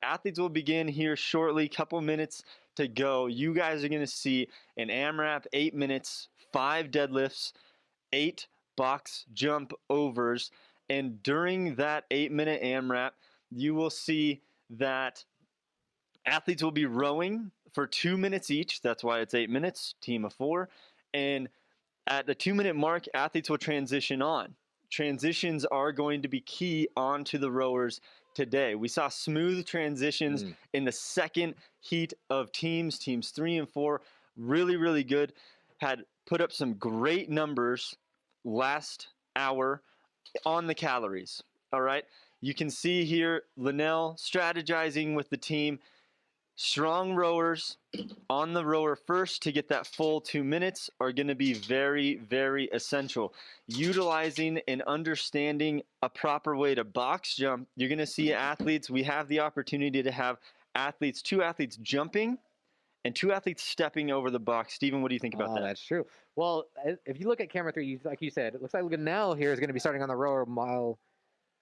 Athletes will begin here shortly, couple minutes to go. You guys are going to see an AMRAP, 8 minutes, 5 deadlifts, 8 box jump overs. And during that 8-minute AMRAP, you will see that athletes will be rowing for 2 minutes each. That's why it's 8 minutes, team of 4. And at the 2-minute mark, athletes will transition on. Transitions are going to be key onto the rowers today. We saw smooth transitions in the second heat of teams 3 and 4. Really, really good. Had put up some great numbers last hour on the calories. All right. You can see here Lenell strategizing with the team. Strong rowers on the rower first to get that full 2 minutes are going to be very, very essential. Utilizing and understanding a proper way to box jump, you're going to see athletes. We have the opportunity to have athletes, 2 athletes jumping and 2 athletes stepping over the box. Steven, what do you think about that? That's true. Well, if you look at camera 3, like you said, it looks like Lenell here is going to be starting on the rower mile.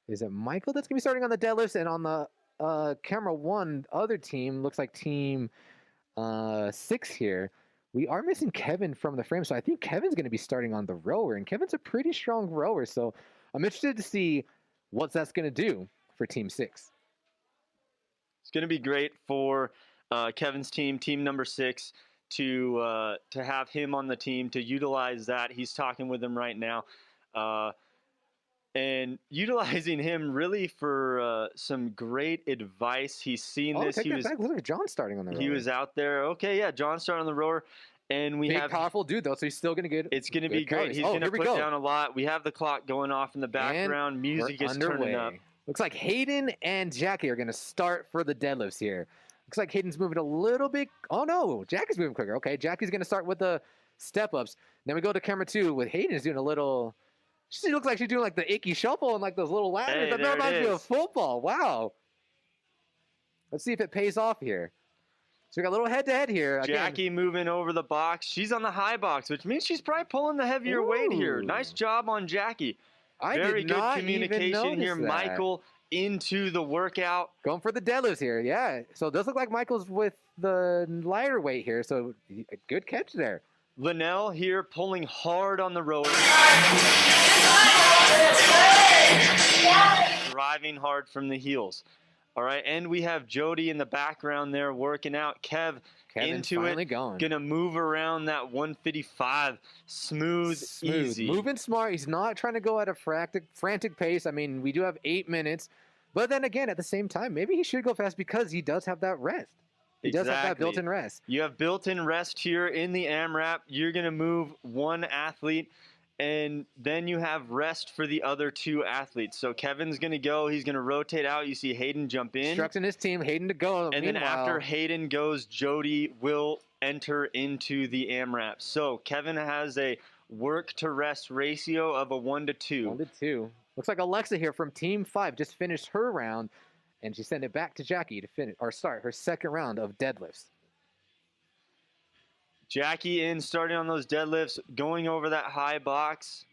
Is it Michael that's going to be starting on the deadlifts? And on the camera 1, other team, looks like team 6 here. We are missing Kevin from the frame, so I think Kevin's going to be starting on the rower, and Kevin's a pretty strong rower, so I'm interested to see what that's going to do for team 6. It's going to be great for Kevin's team, team number 6, to have him on the team, to utilize that. He's talking with him right now. And utilizing him really for some great advice. He's seen this. Take that back. Look at John starting on the rower. He was out there. Okay, yeah, John started on the rower. And we have powerful dude, though, so he's still going to get It's going to be great. He's going to put down a lot. We have the clock going off in the background. And music is turning up. Looks like Hayden and Jackie are going to start for the deadlifts here. Looks like Hayden's moving a little bit. Oh, no. Jackie's moving quicker. Okay, Jackie's going to start with the step-ups. Then we go to camera 2 with Hayden's doing a little... She looks like she's doing like the icky shuffle and like those little ladders. Hey, that reminds me of football. Wow. Let's see if it pays off here. So we got a little head-to-head here. Jackie moving over the box. She's on the high box, which means she's probably pulling the heavier weight here. Nice job on Jackie. Very good communication here. Michael into the workout. Going for the deadlifts here. Yeah. So it does look like Michael's with the lighter weight here. So a good catch there. Lenell here pulling hard on the rower. Driving hard from the heels. All right, and we have Jody in the background there working out. Kevin's into it. Gonna move around that 155. Smooth, easy. Moving smart. He's not trying to go at a frantic pace. I mean, we do have 8 minutes. But then again, at the same time, maybe he should go fast because he does have that rest. He does have that built-in rest. You have built-in rest here in the AMRAP. You're going to move 1 athlete, and then you have rest for the other 2 athletes. So Kevin's going to go. He's going to rotate out. You see Hayden jump in. Instructing his team, Hayden to go. And then after Hayden goes, Jody will enter into the AMRAP. So Kevin has a work-to-rest ratio of a 1-to-2. 1-to-2. Looks like Alexa here from Team 5 just finished her round. And she sent it back to Jackie to finish or start her second round of deadlifts. Jackie in, starting on those deadlifts, going over that high box.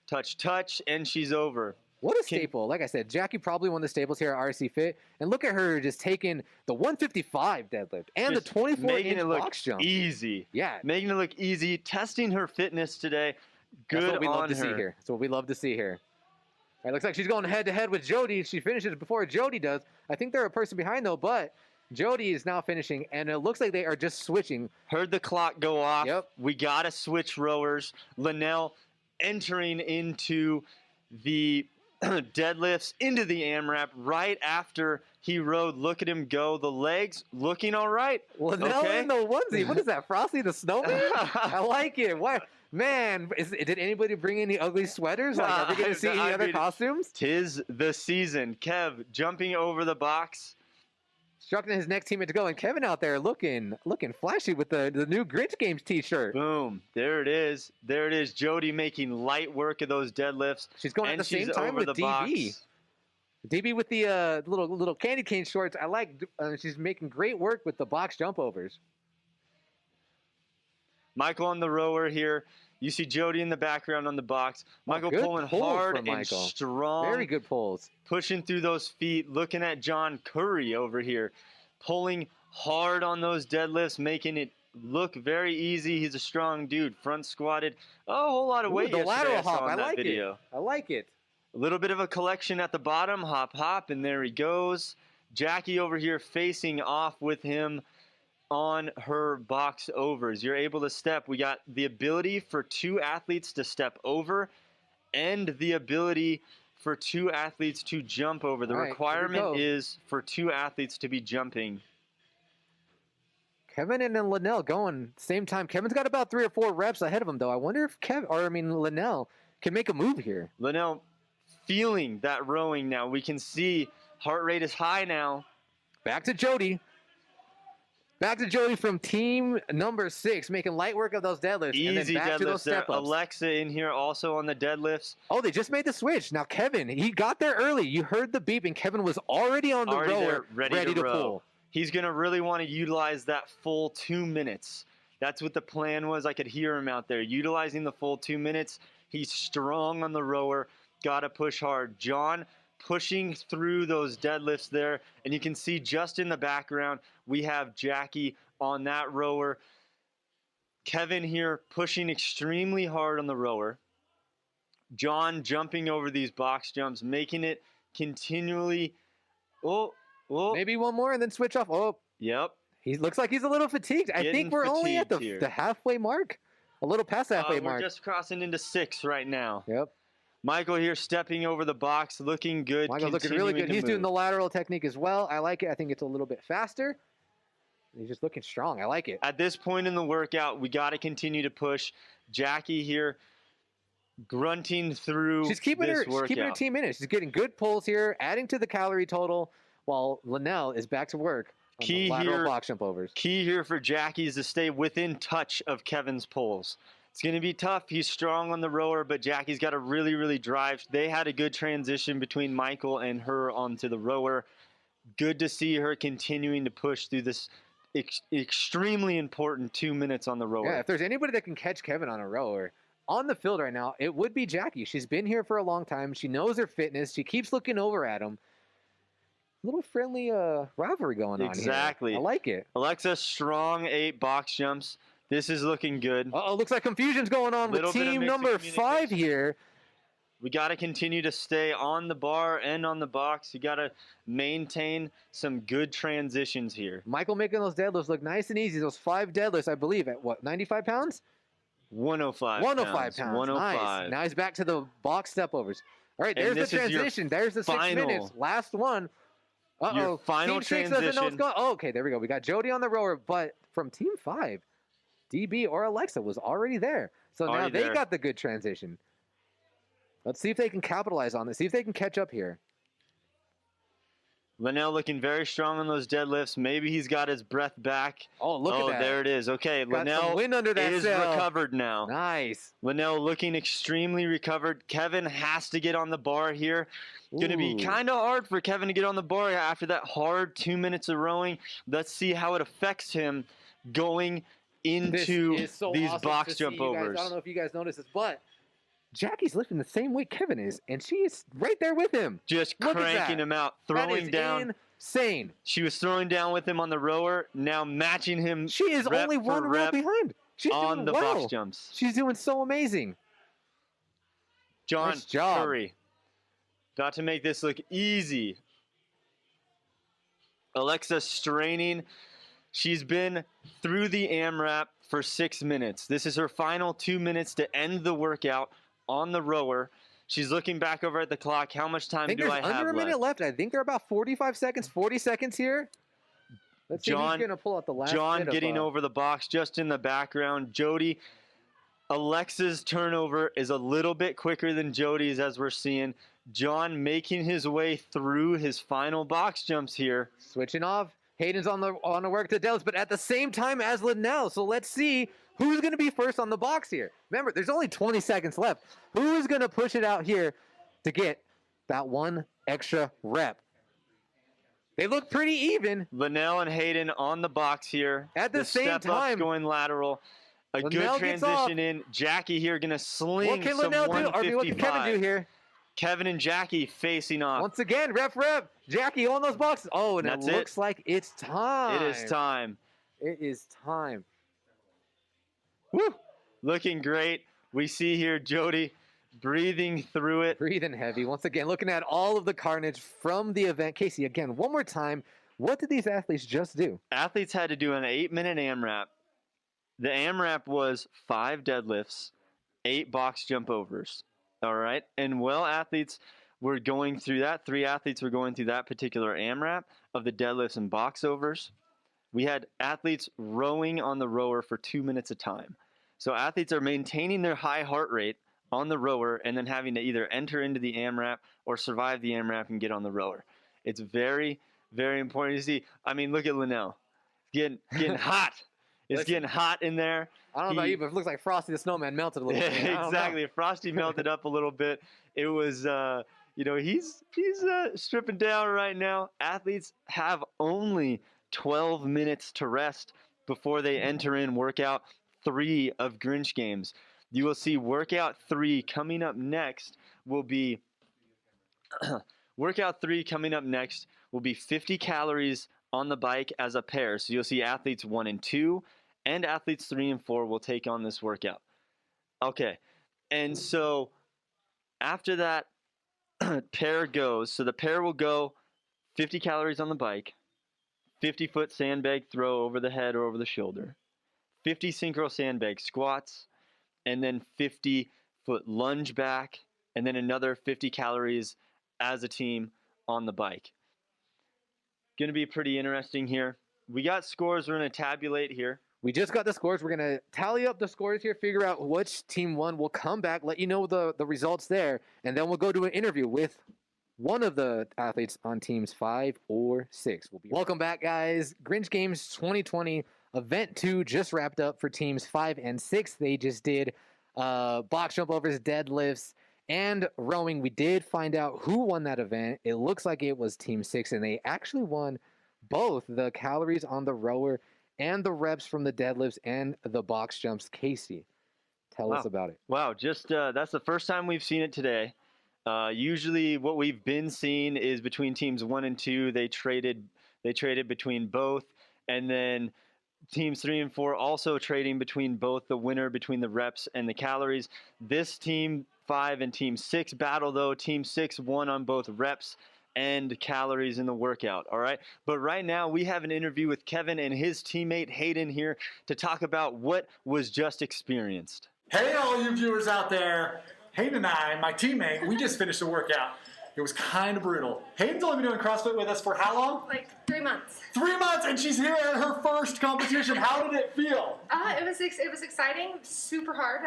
Touch, and she's over. What a staple. Like I said, Jackie probably won the staples here at RC Fit. And look at her just taking the 155 deadlift and the 24-inch box jump. Easy. Yeah. Making it look easy. Testing her fitness today. Good on her. That's what we love to see here. That's what we love to see here. It looks like she's going head-to-head with Jody. She finishes before Jody does. I think they're a person behind, though, but Jody is now finishing, and it looks like they are just switching. Heard the clock go off. Yep. We got to switch rowers. Lenell entering into the deadlifts, into the AMRAP right after he rode. Look at him go. The legs looking all right. Lenell in the onesie. What is that, Frosty the Snowman? I like it. What? Man, did anybody bring any ugly sweaters? Like, are we going to see any other costumes? 'Tis the season. Kev jumping over the box. Instructing his next teammate to go. And Kevin out there looking flashy with the new Grinch Games t-shirt. Boom. There it is. There it is. Jody making light work of those deadlifts. She's going at the same time with DB. DB with the little candy cane shorts. I like. She's making great work with the box jump overs. Michael on the rower here. You see Jody in the background on the box. Michael good pulling pull hard from and Michael. strong. Very good pulls. Pushing through those feet. Looking at John Curry over here. Pulling hard on those deadlifts, making it look very easy. He's a strong dude. Front squatted. Oh, a whole lot of weight the yesterday lateral I saw hop. in I that like video. it. I like it. A little bit of a collection at the bottom. Hop, hop, and there he goes. Jackie over here facing off with him on her box overs. You're able to step. We got the ability for 2 athletes to step over and the ability for 2 athletes to jump over. The requirement is for 2 athletes to be jumping. Kevin and Lenell going same time. Kevin's got about 3 or 4 reps ahead of him, though. I wonder if Lenell can make a move here. Lenell feeling that rowing now. We can see heart rate is high now. Back to Jody. Back to Jody from team number 6, making light work of those deadlifts. Easy and then back deadlifts to those there. step-ups. Alexa in here also on the deadlifts. Oh, they just made the switch. Now, Kevin, he got there early. You heard the beep, and Kevin was already on the rower, ready to pull. He's going to really want to utilize that full 2 minutes. That's what the plan was. I could hear him out there. Utilizing the full 2 minutes. He's strong on the rower. Got to push hard. John pushing through those deadlifts there. And you can see just in the background, we have Jackie on that rower. Kevin here pushing extremely hard on the rower. John jumping over these box jumps, making it continually. Oh, maybe one more and then switch off. Oh, yep. He looks like he's a little fatigued. I think we're only at the halfway mark. A little past the halfway mark. We're just crossing into 6 right now. Yep. Michael here stepping over the box, looking good. Michael's looking really good. He's doing the lateral technique as well. I like it. I think it's a little bit faster. He's just looking strong. I like it. At this point in the workout, we got to continue to push. Jackie here grunting through She's keeping her team in it. She's getting good pulls here, adding to the calorie total, while Lenell is back to work on the lateral box jump overs. Key here for Jackie is to stay within touch of Kevin's pulls. It's going to be tough. He's strong on the rower, but Jackie's got to really, really drive. They had a good transition between Michael and her onto the rower. Good to see her continuing to push through this extremely important 2 minutes on the rower. Yeah, if there's anybody that can catch Kevin on a rower on the field right now, it would be Jackie. She's been here for a long time. She knows her fitness. She keeps looking over at him. A little friendly rivalry going on here. Exactly. I like it. Alexa, strong 8 box jumps. This is looking good. Uh-oh, looks like confusion's going on with team number 5 here. We got to continue to stay on the bar and on the box. You got to maintain some good transitions here. Michael making those deadlifts look nice and easy. Those 5 deadlifts, I believe, at what, 95 pounds? 105 105 pounds. 105. Nice. Now he's back to the box step overs. All right, there's the transition. There's the 6 minutes. Last one. Uh-oh. Your final Team 6 transition. doesn't know what's going on. Oh, okay, there we go. We got Jody on the rower, but from Team 5, DB or Alexa was already there. So now they got the good transition. Let's see if they can capitalize on this. See if they can catch up here. Lenell looking very strong on those deadlifts. Maybe he's got his breath back. Oh, look at that. Oh, there it is. Okay, Lenell wind under that is recovered now. Nice. Lenell looking extremely recovered. Kevin has to get on the bar here. Going to be kind of hard for Kevin to get on the bar after that hard 2 minutes of rowing. Let's see how it affects him going into these box jump overs. I don't know if you guys noticed this, but Jackie's lifting the same weight Kevin is, and she is right there with him. Just cranking him out, throwing down. Insane. She was throwing down with him on the rower, now matching him. She is only one rep behind. She's on the box jumps. She's doing so amazing. John nice job. Curry. About to make this look easy. Alexa straining. She's been through the AMRAP for 6 minutes. This is her final 2 minutes to end the workout on the rower. She's looking back over at the clock. How much time do I have left? Under a minute left. I think they're about 45 seconds, 40 seconds here. Let's see who's going to pull out the last John getting over the box just in the background. Jody. Alexa's turnover is a little bit quicker than Jody's, as we're seeing. John making his way through his final box jumps here. Switching off. Hayden's on the work to Dells, but at the same time as Lenell. So let's see who's going to be first on the box here. Remember, there's only 20 seconds left. Who is going to push it out here to get that one extra rep? They look pretty even. Lenell and Hayden on the box here. At the same time. Going lateral. A good Lenell gets off. transition in. Jackie here going to sling What can some Lenell do? Or 155. what can Kevin do here? Kevin and Jackie facing off. Once again, rep. Jackie on those boxes. Oh, and That's it looks like it's time. It is time. It is time. Woo! Looking great. We see here Jody breathing through it. Breathing heavy. Once again, looking at all of the carnage from the event. Casey, again, one more time. What did these athletes just do? Athletes had to do an 8-minute AMRAP. The AMRAP was 5 deadlifts, 8 box jump overs. All right. And while athletes were going through that, 3 athletes were going through that particular AMRAP of the deadlifts and box overs. We had athletes rowing on the rower for 2 minutes a time. So athletes are maintaining their high heart rate on the rower and then having to either enter into the AMRAP or survive the AMRAP and get on the rower. It's very, very important to see. I mean, look at Lenell. Getting hot. It's getting hot in there. I don't know about you, but it looks like Frosty the Snowman melted a little bit. Exactly. Frosty melted up a little bit. It was, he's stripping down right now. Athletes have only 12 minutes to rest before they enter in workout 3 of Grinch games. You will see workout 3 coming up next will be workout 3 coming up next will be 50 calories on the bike as a pair. So you'll see athletes 1 and 2 and athletes 3 and 4 will take on this workout. Okay. And so after that pair goes, so the pair will go 50 calories on the bike, 50-foot sandbag throw over the head or over the shoulder, 50 synchro sandbag squats, and then 50-foot lunge back, and then another 50 calories as a team on the bike. Going to be pretty interesting here. We got scores. We're going to tabulate here. We just got the scores. We're going to tally up the scores here, figure out which team won. We'll come back, let you know the results there, and then we'll go to an interview with one of the athletes on teams 5 or 6. Welcome back, guys. Grinch Games 2020 Event 2 just wrapped up for teams 5 and 6. They just did box jump overs, deadlifts, and rowing. We did find out who won that event. It looks like it was team 6, and they actually won both the calories on the rower and the reps from the deadlifts and the box jumps. Casey, tell us about it. Wow, just that's the first time we've seen it today. Usually what we've been seeing is between teams 1 and 2, they traded between both, and then teams 3 and 4 also trading between both, the winner between the reps and the calories. This team 5 and team 6 battle, though. Team 6 won on both reps and calories in the workout. All right. But right now we have an interview with Kevin and his teammate Hayden here to talk about what was just experienced. Hey, all you viewers out there. Hayden and I, my teammate, we just finished a workout. It was kind of brutal. Hayden's only been doing CrossFit with us for how long? Like 3 months. 3 months, and she's here at her first competition. How did it feel? It was exciting, super hard.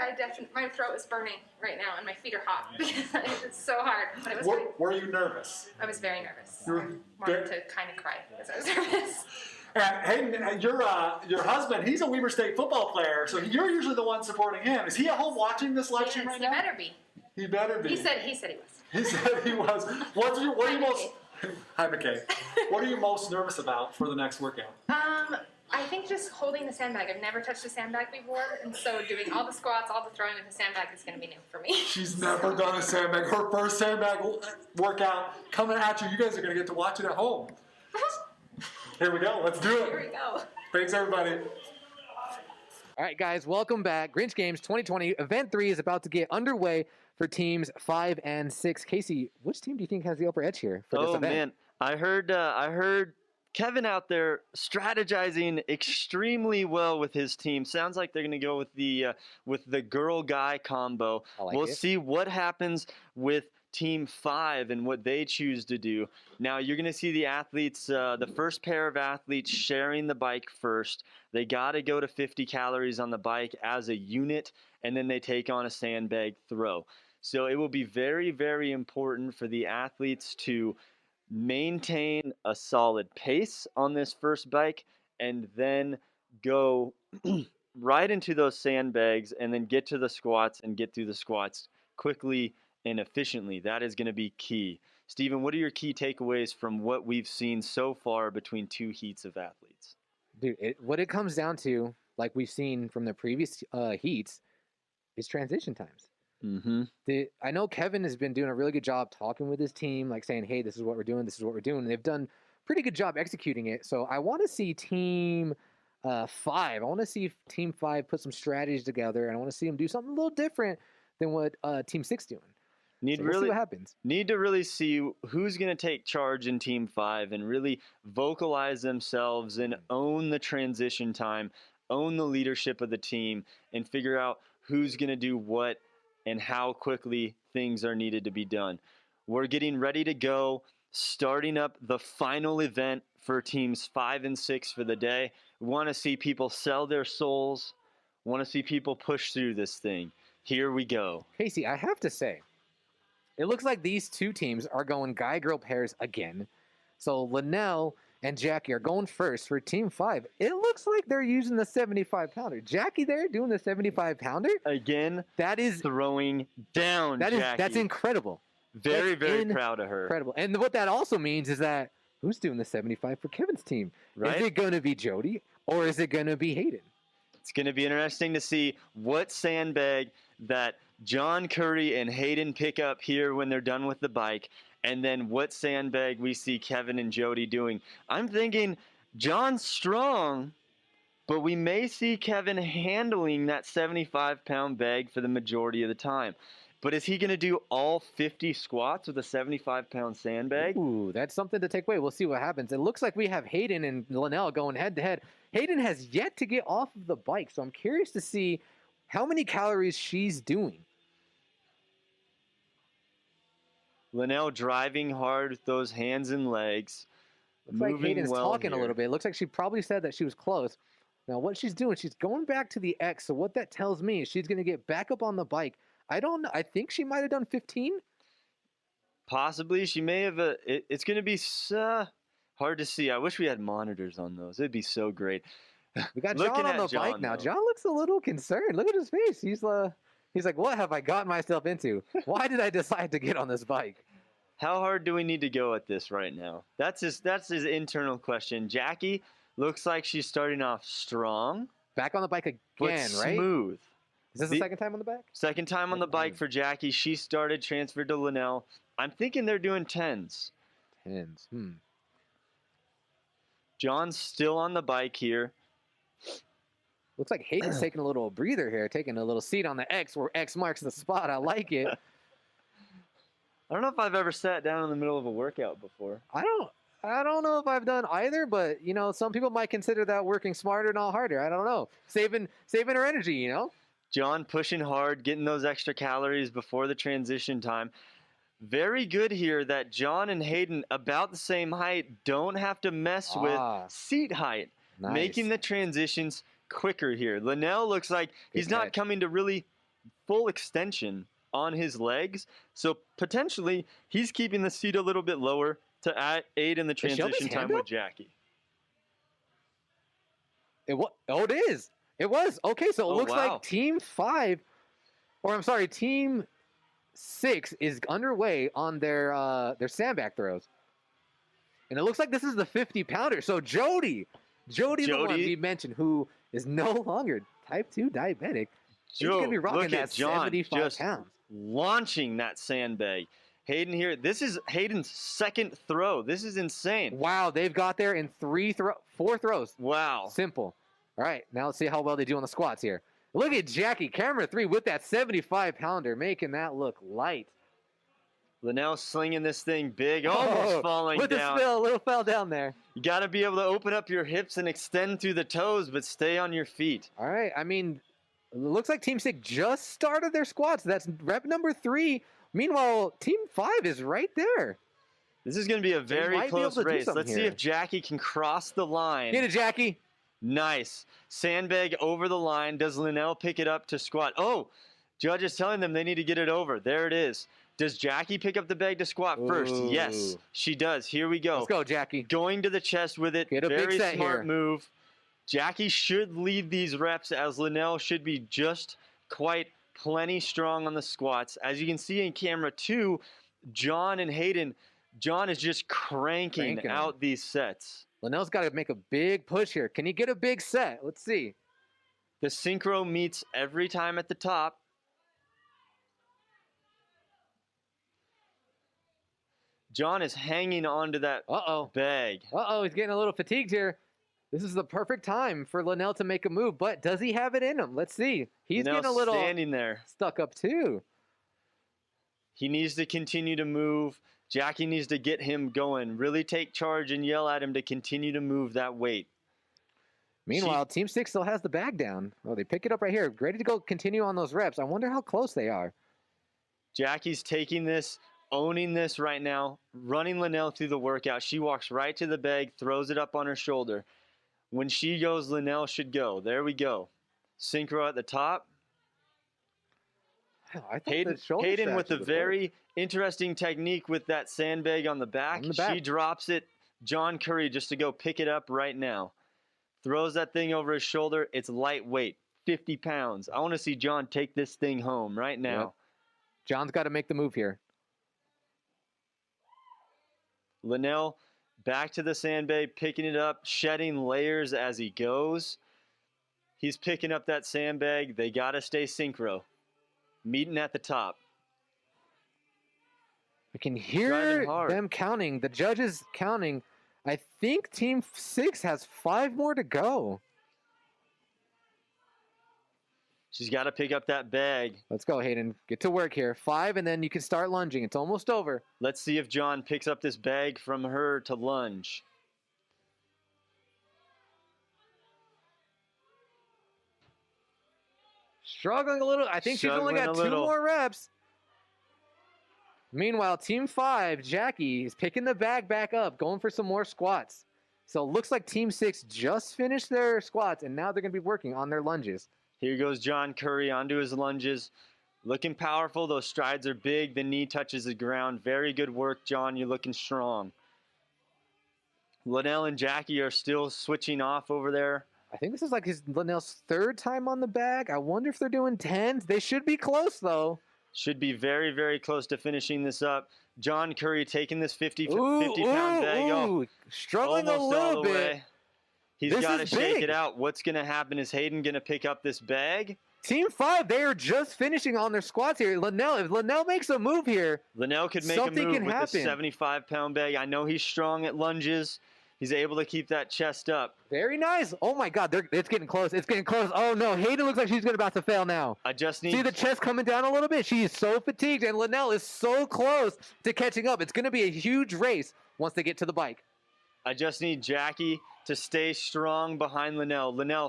My throat is burning right now, and my feet are hot because it's so hard. But it was great. Were you nervous? I was very nervous. You were I wanted to kind of cry because I was nervous. And Hayden, your husband, he's a Weber State football player, so you're usually the one supporting him. Is he at home watching this live stream right now? He better be. He better be. He said he was. He said he was. What are you most? Hi, McKay. What are you most nervous about for the next workout? I think just holding the sandbag. I've never touched a sandbag before, and so doing all the squats, all the throwing of the sandbag is going to be new for me. She's never done a sandbag. Her first sandbag workout coming at you. You guys are going to get to watch it at home. Here we go. Let's do it. Here we go. Thanks, everybody. All right, guys, welcome back. Grinch Games 2020 Event 3 is about to get underway for teams 5 and 6. Casey, which team do you think has the upper edge here for this event? Oh man, I heard Kevin out there strategizing extremely well with his team. Sounds like they're going to go with the girl guy combo. We'll see what happens with Team 5 and what they choose to do. Now you're going to see the athletes, the first pair of athletes sharing the bike first. They got to go to 50 calories on the bike as a unit, and then they take on a sandbag throw. So it will be very, very important for the athletes to maintain a solid pace on this first bike and then go right into those sandbags and then get to the squats and get through the squats quickly and efficiently. That is going to be key. Steven, what are your key takeaways from what we've seen so far between 2 heats of athletes? Dude, what it comes down to like we've seen from the previous heats, is transition times. Mm-hmm. I know Kevin has been doing a really good job talking with his team, like saying, hey, this is what we're doing, this is what we're doing. And they've done pretty good job executing it. So I want to see Team 5. I want to see Team 5 put some strategies together, and I want to see them do something a little different than what Team 6 doing. We'll see what happens. Need to really see who's going to take charge in Team 5 and really vocalize themselves and own the transition time, own the leadership of the team, and figure out who's going to do what and how quickly things are needed to be done. We're getting ready to go, starting up the final event for Teams 5 and 6 for the day. We want to see people sell their souls, want to see people push through this thing. Here we go. Casey, I have to say, it looks like these two teams are going guy-girl pairs again. So Lenell and Jackie are going first for Team 5. It looks like they're using the 75-pounder. Jackie there doing the 75-pounder. Again, that is throwing down Jackie. That's incredible. Very proud of her. Incredible. And what that also means is that who's doing the 75 for Kevin's team? Right? Is it going to be Jody or is it going to be Hayden? It's going to be interesting to see what sandbag that John Curry and Hayden pick up here when they're done with the bike, and then what sandbag we see Kevin and Jody doing. I'm thinking John's strong, but we may see Kevin handling that 75-pound bag for the majority of the time. But is he going to do all 50 squats with a 75-pound sandbag? Ooh, that's something to take away. We'll see what happens. It looks like we have Hayden and Lenell going head-to-head. Hayden has yet to get off of the bike, so I'm curious to see how many calories she's doing. Lenell driving hard with those hands and legs. Looks like Hayden's talking a little bit. It looks like she probably said that she was close. Now, what she's doing, she's going back to the X. So what that tells me is she's going to get back up on the bike. I don't know. I think she might have done 15. Possibly. She may have. It's going to be hard to see. I wish we had monitors on those. It'd be so great. We got John on the bike now. John looks a little concerned. Look at his face. He's like, what have I gotten myself into? Why did I decide to get on this bike? How hard do we need to go at this right now? That's his internal question. Jackie looks like she's starting off strong. Back on the bike again, right? Smooth. Is this the second time on the bike? Second time on the bike for Jackie. She started, transferred to Lenell. I'm thinking they're doing 10s. 10s. John's still on the bike here. Looks like Hayden's taking a little breather here, taking a little seat on the X where X marks the spot. I like it. I don't know if I've ever sat down in the middle of a workout before. I don't know if I've done either, but some people might consider that working smarter, not harder. I don't know. Saving her energy, John pushing hard, getting those extra calories before the transition time. Very good here that John and Hayden, about the same height, don't have to mess with seat height. Nice. Making the transitions quicker here. Lenell looks like he's not coming to really full extension on his legs, so potentially he's keeping the seat a little bit lower to aid in the transition time with Jackie. It is. It was. Okay, so it looks like Team 6 is underway on their sandbag throws. And it looks like this is the 50-pounder. So Jody, the one we mentioned, who is no longer type 2 diabetic. He's going to be rocking that 75 pounds. Launching that sandbag. Hayden here. This is Hayden's second throw. This is insane. Wow, they've got there in 4 throws. Wow. Simple. All right, now let's see how well they do on the squats here. Look at Jackie, camera 3 with that 75-pounder, making that look light. Lenell slinging this thing big, almost falling with down. With the spill, a little fell down there. You got to be able to open up your hips and extend through the toes, but stay on your feet. All right, I mean, it looks like Team 6 just started their squats. That's rep number 3. Meanwhile, Team 5 is right there. This is going to be a very close race. Let's see if Jackie can cross the line. Get it, Jackie. Nice. Sandbag over the line. Does Lenell pick it up to squat? Oh, judge is telling them they need to get it over. There it is. Does Jackie pick up the bag to squat first? Yes, she does. Here we go. Let's go, Jackie. Going to the chest with it. Get a very big set smart here. move. Jackie should lead these reps as Lenell should be just quite plenty strong on the squats. As you can see in camera 2, John and Hayden, John is just cranking out these sets. Lenell's got to make a big push here. Can he get a big set? Let's see. The synchro meets every time at the top. John is hanging onto that bag. He's getting a little fatigued here. This is the perfect time for Lenell to make a move, but does he have it in him? Let's see. He's getting a little standing there, stuck up too. He needs to continue to move. Jackie needs to get him going. Really take charge and yell at him to continue to move that weight. Meanwhile, Team 6 still has the bag down. Oh, they pick it up right here. Ready to go continue on those reps. I wonder how close they are. Jackie's taking this, owning this right now, running Lenell through the workout. She walks right to the bag, throws it up on her shoulder. When she goes, Lenell should go. There we go. Synchro at the top. Hayden with a very interesting technique with that sandbag on the back. She drops it. John Curry just to go pick it up right now. Throws that thing over his shoulder. It's lightweight, 50 pounds. I want to see John take this thing home right now. Yep. John's got to make the move here. Lenell back to the sandbag, picking it up, shedding layers as he goes. He's picking up that sandbag. They got to stay synchro. Meeting at the top. I can hear them counting. The judges counting. I think Team 6 has 5 more to go. She's got to pick up that bag. Let's go, Hayden. Get to work here. 5, and then you can start lunging. It's almost over. Let's see if John picks up this bag from her to lunge. Struggling a little. I think she's only got 2 more reps. Meanwhile, Team 5, Jackie, is picking the bag back up, going for some more squats. So it looks like Team 6 just finished their squats, and now they're going to be working on their lunges. Here goes John Curry onto his lunges. Looking powerful. Those strides are big. The knee touches the ground. Very good work, John. You're looking strong. Lenell and Jackie are still switching off over there. I think this is like Lenell's 3rd time on the bag. I wonder if they're doing 10s. They should be close, though. Should be very, very close to finishing this up. John Curry taking this 50-pound bag off. Struggling a little bit. He's got to shake it out. What's going to happen? Is Hayden going to pick up this bag? Team 5, they are just finishing on their squats here. Lenell, if Lenell makes a move here, Lenell could make a move with a 75-pound bag. I know he's strong at lunges. He's able to keep that chest up. Very nice. Oh, my God. It's getting close. It's getting close. Oh, no. Hayden looks like she's about to fail now. I just need... See the chest coming down a little bit? She is so fatigued, and Lenell is so close to catching up. It's going to be a huge race once they get to the bike. I just need Jackie to stay strong behind Lenell. Lenell,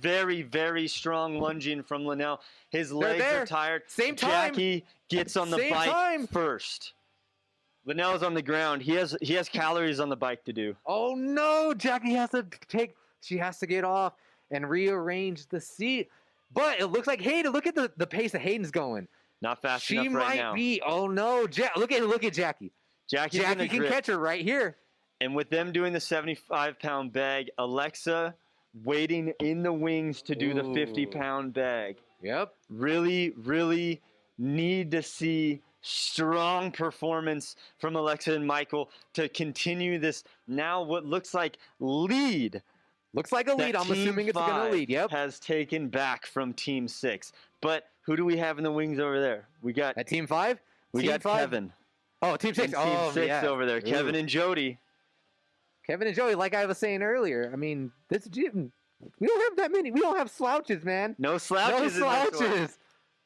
very, very strong lunging from Lenell. His legs are tired. Same time. Jackie gets on the bike first. Lenell's on the ground. He has calories on the bike to do. Oh no, Jackie has to she has to get off and rearrange the seat. But it looks like Hayden, look at the pace that Hayden's going. Not fast enough right now. She might be, oh no, look at Jackie. Jackie can catch her right here. And with them doing the 75-pound bag, Alexa waiting in the wings to do the 50-pound bag. Yep. Really, really need to see strong performance from Alexa and Michael to continue this now what looks like lead. Looks like a lead. I'm assuming it's going to lead. Yep. Has taken back from Team 6. But who do we have in the wings over there? We got at Team 5? We got Kevin. Oh, Team 6. Team 6 over there. Ooh. Kevin and Jody. Kevin and Jody, like I was saying earlier, I mean, this gym, we don't have that many. We don't have slouches, man. No slouches. No slouches.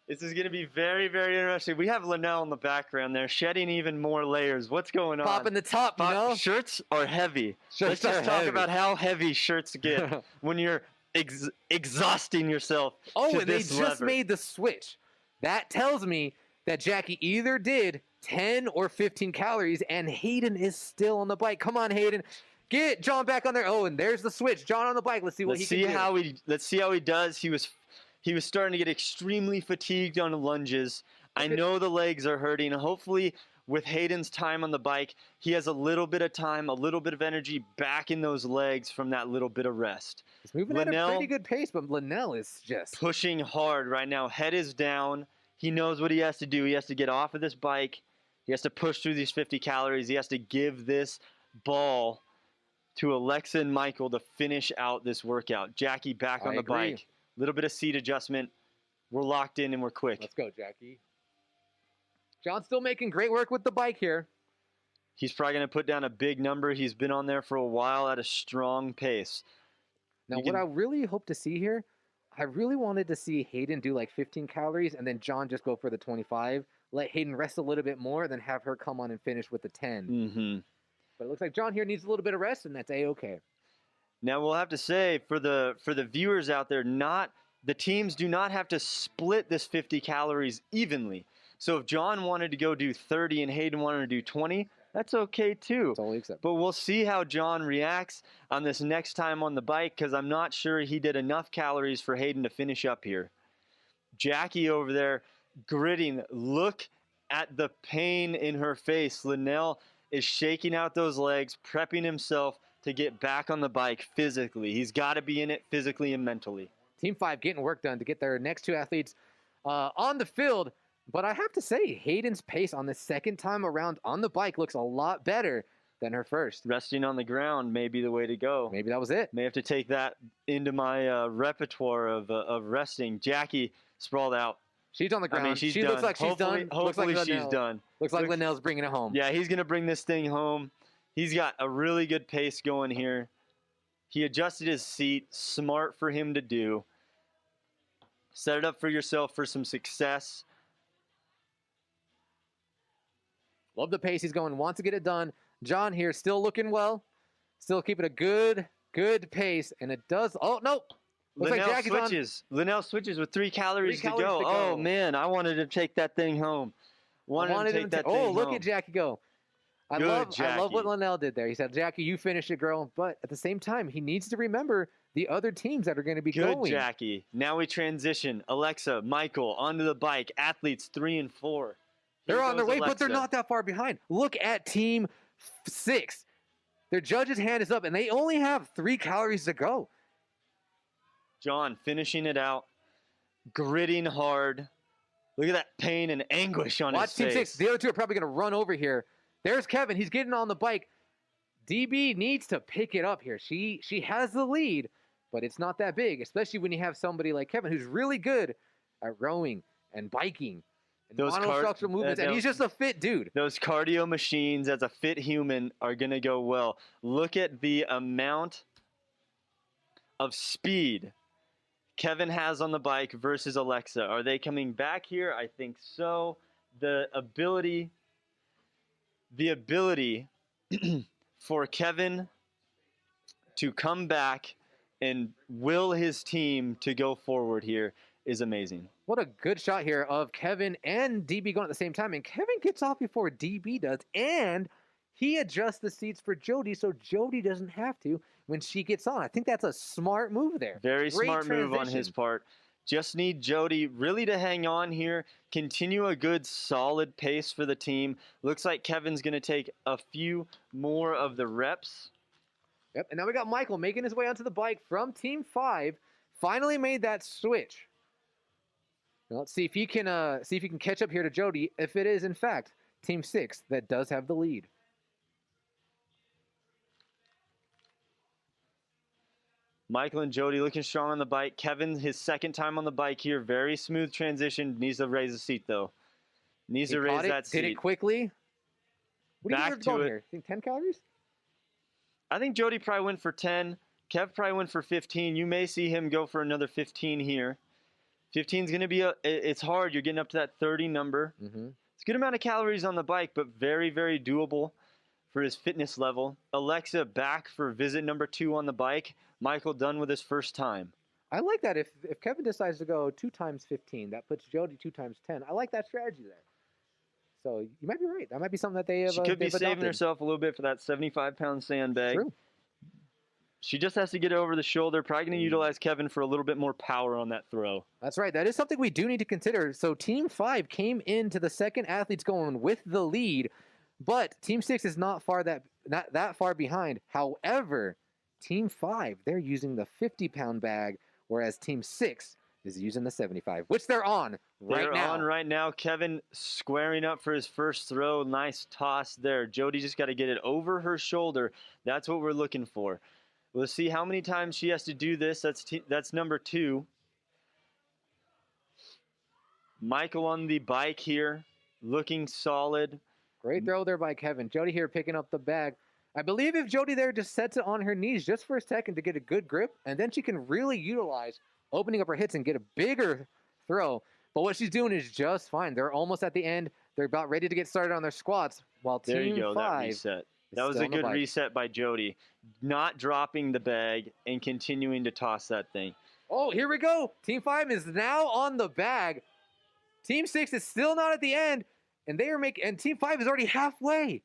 This is going to be very, very interesting. We have Lenell in the background there, shedding even more layers. What's going on? Popping the top, you know? Shirts are heavy. Let's just talk about how heavy shirts get when you're exhausting yourself. Oh, and they just made the switch. That tells me that Jackie either did 10 or 15 calories, and Hayden is still on the bike. Come on, Hayden. Get John back on there. Oh, and there's the switch. John on the bike. Let's see what he can do. Let's see how he does. He was starting to get extremely fatigued on the lunges. I know the legs are hurting. Hopefully, with Hayden's time on the bike, he has a little bit of time, a little bit of energy back in those legs from that little bit of rest. He's moving at a pretty good pace, but Lenell is just pushing hard right now. Head is down. He knows what he has to do. He has to get off of this bike. He has to push through these 50 calories. He has to give this ball to Alexa and Michael to finish out this workout. Jackie back on the bike. Little bit of seat adjustment. We're locked in and we're quick. Let's go, Jackie. John's still making great work with the bike here. He's probably going to put down a big number. He's been on there for a while at a strong pace. Now, what I really hope to see here, I really wanted to see Hayden do like 15 calories and then John just go for the 25. Let Hayden rest a little bit more, then have her come on and finish with the 10. Mm-hmm. But it looks like John here needs a little bit of rest, and that's A-okay. Now, we'll have to say, for the viewers out there, the teams do not have to split this 50 calories evenly. So if John wanted to go do 30 and Hayden wanted to do 20, that's okay too. Totally acceptable. But we'll see how John reacts on this next time on the bike, because I'm not sure he did enough calories for Hayden to finish up here. Jackie over there gritting. Look at the pain in her face. Lenell is shaking out those legs, prepping himself to get back on the bike physically. He's got to be in it physically and mentally. Team 5 getting work done to get their next two athletes on the field. But I have to say, Hayden's pace on the second time around on the bike looks a lot better than her first. Resting on the ground may be the way to go. Maybe that was it. May have to take that into my repertoire of resting. Jackie sprawled out. She's on the ground. I mean, she looks like she's done. Hopefully looks like she's done. Looks like Lenell's bringing it home. Yeah, he's going to bring this thing home. He's got a really good pace going here. He adjusted his seat. Smart for him to do. Set it up for yourself for some success. Love the pace he's going. Wants to get it done. John here still looking well. Still keeping a good pace. And it does. Oh, no. Looks like Jackie's switches. Lenell switches with 3 calories, 3 to calories go. to go. Oh, man. I wanted to take that thing home. Wanted to take that thing home. Look at Jackie go. I love what Jackie. Lenell did there. He said, Jackie, you finish it, girl. But at the same time, he needs to remember the other teams that are going to be Good, going. Jackie. Now we transition. Alexa, Michael, onto the bike. Athletes 3 and 4. They're Here on their goes way, but they're Alexa. not that far behind. Look at Team 6. Their judge's hand is up, and they only have 3 calories to go. John finishing it out. Gritting hard. Look at that pain and anguish on Watch his Team face. 6. The other two are probably going to run over here. There's Kevin. He's getting on the bike. DB needs to pick it up here. She has the lead, but it's not that big, especially when you have somebody like Kevin who's really good at rowing and biking and monostructural movements, and he's just a fit dude. Those cardio machines as a fit human are going to go well. Look at the amount of speed Kevin has on the bike versus Alexa. Are they coming back here? I think so. The ability for Kevin to come back and will his team to go forward here is amazing. What a good shot here of Kevin and DB going at the same time. And Kevin gets off before DB does. And he adjusts the seats for Jody so Jody doesn't have to when she gets on. I think that's a smart move there. Very Great smart move on transition. his part. Just need Jody really to hang on here, continue a good solid pace for the team. Looks like Kevin's going to take a few more of the reps. Yep, and now we got Michael making his way onto the bike from Team 5. Finally made that switch. Now let's see if he can catch up here to Jody. If it is in fact Team 6 that does have the lead. Michael and Jody looking strong on the bike. Kevin, his second time on the bike here. Very smooth transition. Needs to raise the seat, though. Needs to raise that seat. Did it quickly. What do you Back think to going it. here? Think 10 calories? I think Jody probably went for 10. Kev probably went for 15. You may see him go for another 15 here. 15 is going to be it's hard. You're getting up to that 30 number. Mm-hmm. It's a good amount of calories on the bike, but very, very doable for his fitness level. Alexa back for visit number 2 on the bike. Michael done with his first time. I like that. If Kevin decides to go 2 times 15, that puts Jody 2 times 10. I like that strategy there. So you might be right. That might be something that they have. She could be they've saving adopted. herself a little bit for that 75-pound sandbag. True. She just has to get it over the shoulder. Probably going to utilize Kevin for a little bit more power on that throw. That's right. That is something we do need to consider. So Team 5 came into the second athletes going with the lead, but Team 6 is not that far behind. However, Team 5, they're using the 50-pound bag, whereas Team 6 is using the 75, which they're on They're on right now. Kevin squaring up for his first throw. Nice toss there. Jody just got to get it over her shoulder. That's what we're looking for. We'll see how many times she has to do this. That's number 2. Michael on the bike here, looking solid. Great throw there by Kevin. Jody here picking up the bag. I believe if Jody there just sets it on her knees just for a second to get a good grip, and then she can really utilize opening up her hits and get a bigger throw. But what she's doing is just fine. They're almost at the end. They're about ready to get started on their squats. While There Team you go, that 5 reset. is That was still a on the good bike. reset by Jody. Not dropping the bag and continuing to toss that thing. Oh, here we go. Team 5 is now on the bag. Team 6 is still not at the end, and Team 5 is already halfway.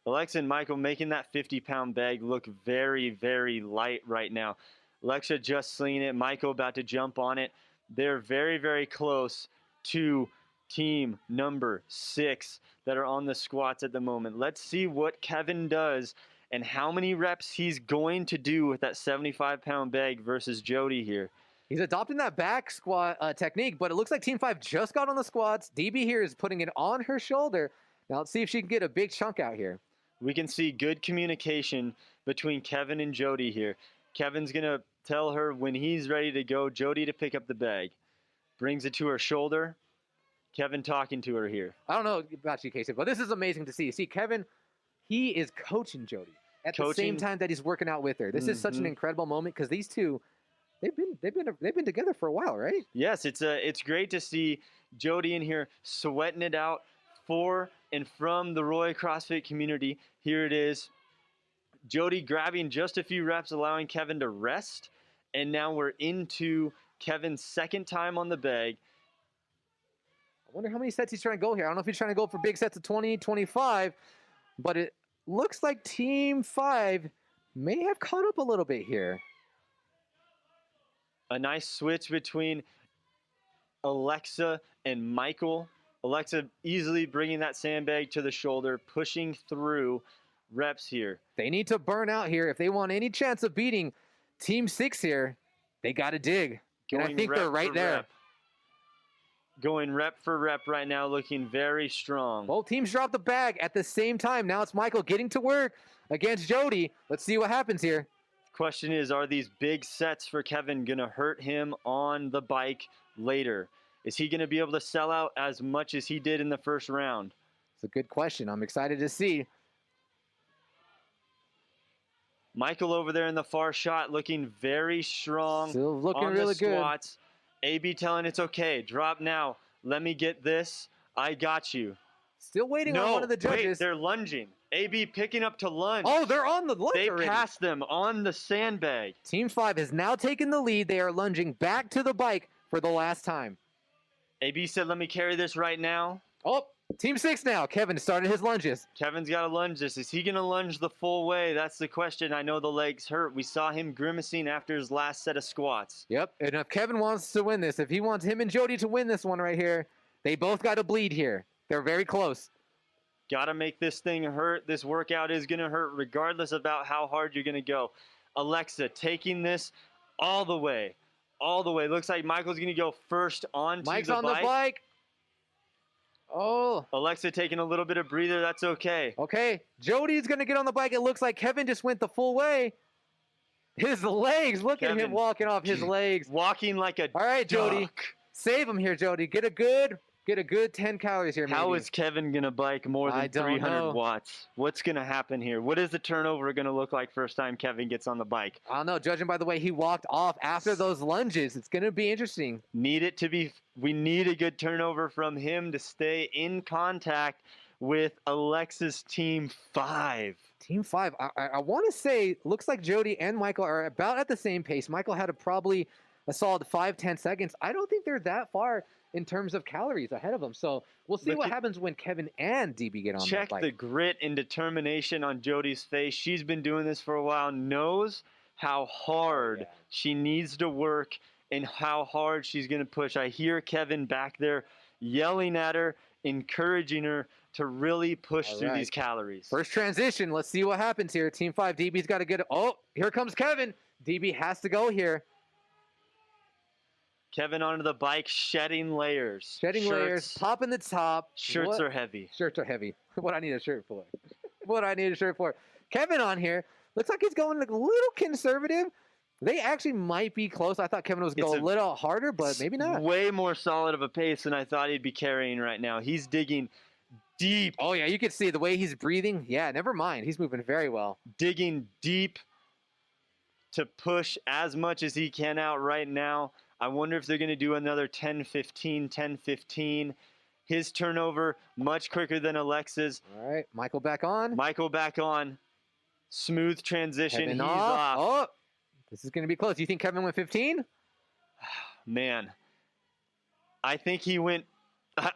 Alexa and Michael making that 50-pound bag look very, very light right now. Alexa just slinging it. Michael about to jump on it. They're very, very close to team number 6 that are on the squats at the moment. Let's see what Kevin does and how many reps he's going to do with that 75-pound bag versus Jody here. He's adopting that back squat technique, but it looks like Team 5 just got on the squats. DB here is putting it on her shoulder. Now let's see if she can get a big chunk out here. We can see good communication between Kevin and Jody here. Kevin's going to tell her when he's ready to go, Jody to pick up the bag. Brings it to her shoulder. Kevin talking to her here. I don't know about you, Casey, but this is amazing to see. See, Kevin, he is coaching Jody at the same time that he's working out with her. This is such an incredible moment because these two, they've been together for a while, right? Yes, it's great to see Jody in here sweating it out for and from the Roy CrossFit community. Here it is. Jody grabbing just a few reps, allowing Kevin to rest. And now we're into Kevin's second time on the bag. I wonder how many sets he's trying to go here. I don't know if he's trying to go for big sets of 20, 25, but it looks like Team 5 may have caught up a little bit here. A nice switch between Alexa and Michael. Alexa easily bringing that sandbag to the shoulder, pushing through reps here. They need to burn out here. If they want any chance of beating Team 6 here, they got to dig. And I think they're right there. Going rep for rep right now, looking very strong. Both teams drop the bag at the same time. Now it's Michael getting to work against Jody. Let's see what happens here. Question is, are these big sets for Kevin going to hurt him on the bike later? Is he going to be able to sell out as much as he did in the first round? It's a good question. I'm excited to see. Michael over there in the far shot looking very strong. Still looking on really the good. squats. AB telling it's okay. Drop now. Let me get this. I got you. Still waiting on one of the judges. Wait, they're lunging. AB picking up to lunge. Oh, they're on the lunge They already. passed them on the sandbag. Team 5 has now taken the lead. They are lunging back to the bike for the last time. AB said, let me carry this right now. Oh, Team 6 now. Kevin started his lunges. Kevin's got to lunge this. Is he going to lunge the full way? That's the question. I know the legs hurt. We saw him grimacing after his last set of squats. Yep, and if Kevin wants to win this, if he wants him and Jody to win this one right here, they both got to bleed here. They're very close. Got to make this thing hurt. This workout is going to hurt regardless about how hard you're going to go. Alexa taking this all the way. All the way. Looks like Michael's going to go first onto Mike's the on bike. the bike. Oh. Alexa taking a little bit of breather. That's okay. Okay, Jody's going to get on the bike. It looks like Kevin just went the full way. His legs. Look at him Kevin. walking off his legs. Walking like a All right, Jody. duck. Save him here, Jody. Get a good 10 calories here, maybe. How is Kevin going to bike more I than don't 300 know. watts? What's going to happen here? What is the turnover going to look like first time Kevin gets on the bike? I don't know. Judging by the way he walked off after those lunges, it's going to be interesting. We need a good turnover from him to stay in contact with Alexa's Team 5. Team 5, I want to say, looks like Jody and Michael are about at the same pace. Michael had probably a solid 5-10 seconds. I don't think they're that far in terms of calories ahead of them. So we'll see what happens when Kevin and DB get on Check that bike. the grit and determination on Jody's face. She's been doing this for a while, knows how hard she needs to work and how hard she's going to push. I hear Kevin back there yelling at her, encouraging her to really push through these calories. First transition. Let's see what happens here. Team 5, DB's got to get it. Oh, here comes Kevin. DB has to go here. Kevin onto the bike, shedding layers. Shedding layers, popping the top. Shirts are heavy. Shirts are heavy. What I need a shirt for. What I need a shirt for. Kevin on here. Looks like he's going a little conservative. They actually might be close. I thought Kevin was going to go a little harder, but maybe not. Way more solid of a pace than I thought he'd be carrying right now. He's digging deep. Oh, yeah, you can see the way he's breathing. Yeah, never mind. He's moving very well. Digging deep to push as much as he can out right now. I wonder if they're going to do another 10-15, 10-15. His turnover much quicker than Alexa's. All right, Michael back on. Michael back on. Smooth transition. Kevin He's off. off. Oh, this is going to be close. You think Kevin went 15? Man, I think he went.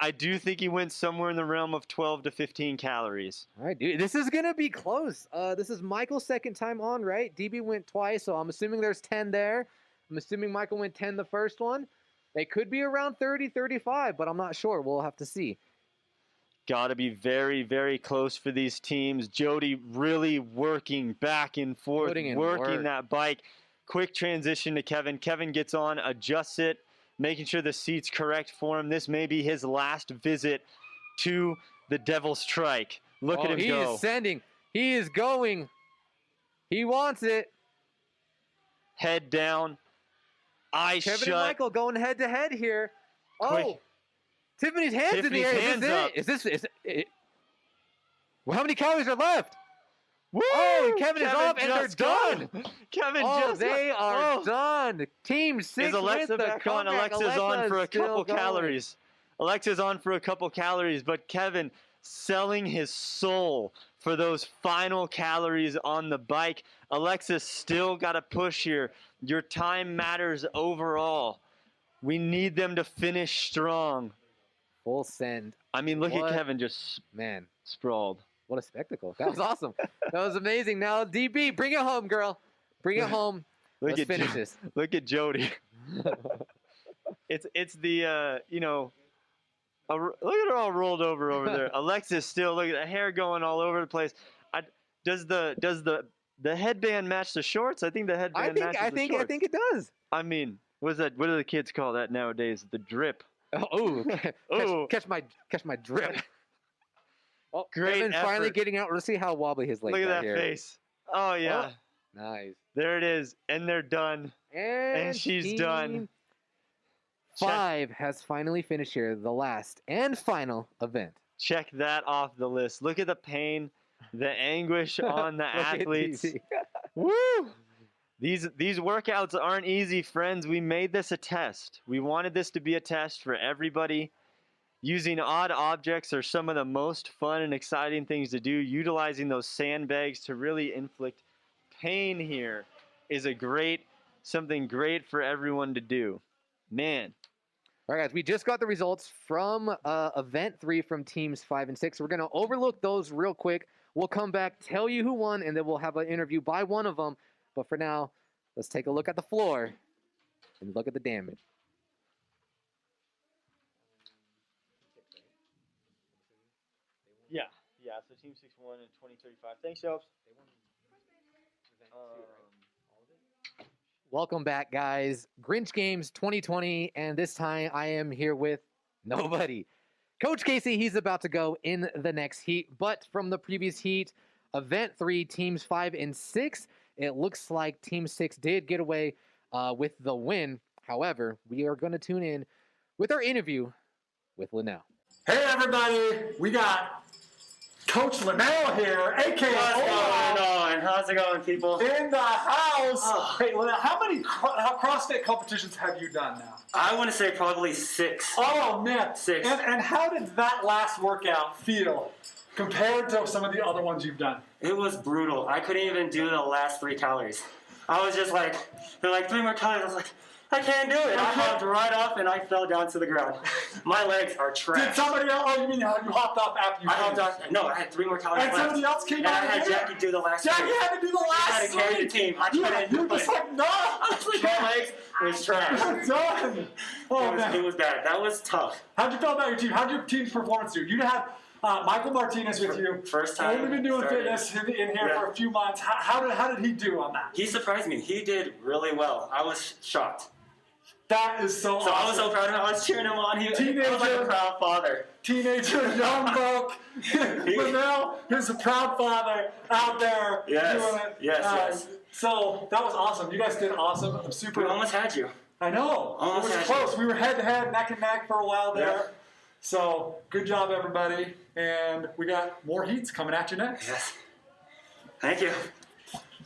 I do think he went somewhere in the realm of 12 to 15 calories. All right, dude. This is going to be close. This is Michael's second time on, right? DB went twice, so I'm assuming there's 10 there. I'm assuming Michael went 10 the first one. They could be around 30, 35, but I'm not sure. We'll have to see. Got to be very, very close for these teams. Jody really working back and forth, working that bike. Quick transition to Kevin. Kevin gets on, adjusts it, making sure the seat's correct for him. This may be his last visit to the Devil's Trike. Look at him go. He is sending. He is going. He wants it. Head down. Eyes shut. Kevin and Michael going head to head here. Oh, Quick. Tiffany's hands in the air. Hands up. Is this it? Well, how many calories are left? Woo! Oh, Kevin is off, and they're done. Kevin They are done. Team 6 Is Alexa with the back on? comeback. Alexa's on for a couple going. calories. Alexa's on for a couple calories, but Kevin selling his soul for those final calories on the bike. Alexa still got to push here. Your time matters overall. We need them to finish strong. Full send. I mean, look at Kevin just sprawled. What a spectacle. That was awesome. That was amazing. Now, DB, bring it home, girl. Bring it home. Let's finish this. Look at Jody. It's the, look at her all rolled over there. Alexis still, look at the hair going all over the place. Does the headband match the shorts? I think the headband matches the shorts. I think it does. I mean, what do the kids call that nowadays? The drip. Catch my drip. Oh, great Kevin's effort. finally getting out. Let's see how wobbly his legs are. Look at that here. face. Oh, yeah. Oh, nice. There it is. And they're done. And she's done. 5 has finally finished here, the last and final event. Check that off the list. Look at the pain, the anguish on the athletes. Woo! These workouts aren't easy, friends. We made this a test. We wanted this to be a test for everybody. Using odd objects are some of the most fun and exciting things to do. Utilizing those sandbags to really inflict pain here is something great for everyone to do. Man. All right, guys, we just got the results from Event 3 from Teams 5 and 6. We're going to overlook those real quick. We'll come back, tell you who won, and then we'll have an interview by one of them. But for now, let's take a look at the floor and look at the damage. Yeah, so Team 6 won in 2035. Thanks, Phelps. Welcome back, guys. Grinch Games 2020, and this time I am here with nobody. Coach Casey, he's about to go in the next heat, but from the previous heat, Event 3, Teams 5 and 6, it looks like Team 6 did get away with the win. However, we are going to tune in with our interview with Lenell. Hey, everybody. We got Coach Lenell here, a.k.a. How's it going, people? In the house. Hey, Lenell, how many CrossFit competitions have you done now? I want to say probably 6. Oh, man. 6. And how did that last workout feel compared to some of the other ones you've done? It was brutal. I couldn't even do the last 3 calories. I was just like, they're like, 3 more calories. I was like, I can't do it. I hopped right off and I fell down to the ground. My legs are trash. Did somebody else? Oh, you mean you hopped off after you hopped off. No, I had 3 more calories left. And somebody else came out. And I had Jackie do the last 3. Jackie had to do the last 3. I had to carry the team. I couldn't do it. You're just like, no. My legs was trash. You're done. Oh, man. It was bad. That was tough. How'd you feel about your team? How'd your team's performance do? You had Michael Martinez with you. First time. Only been doing fitness in here for a few months. How did he do on that? He surprised me. He did really well. I was shocked. That is so awesome. I was so proud of him. I was cheering him on. He was like a proud father. Teenager, young buck. Lenell is a proud father out there doing it. Yes. So that was awesome. You guys did awesome. I'm super. We almost had you. I know. Almost it was had close. you. We were head to head, neck and neck for a while there. Yeah. So good job, everybody. And we got more heats coming at you next. Yes. Thank you.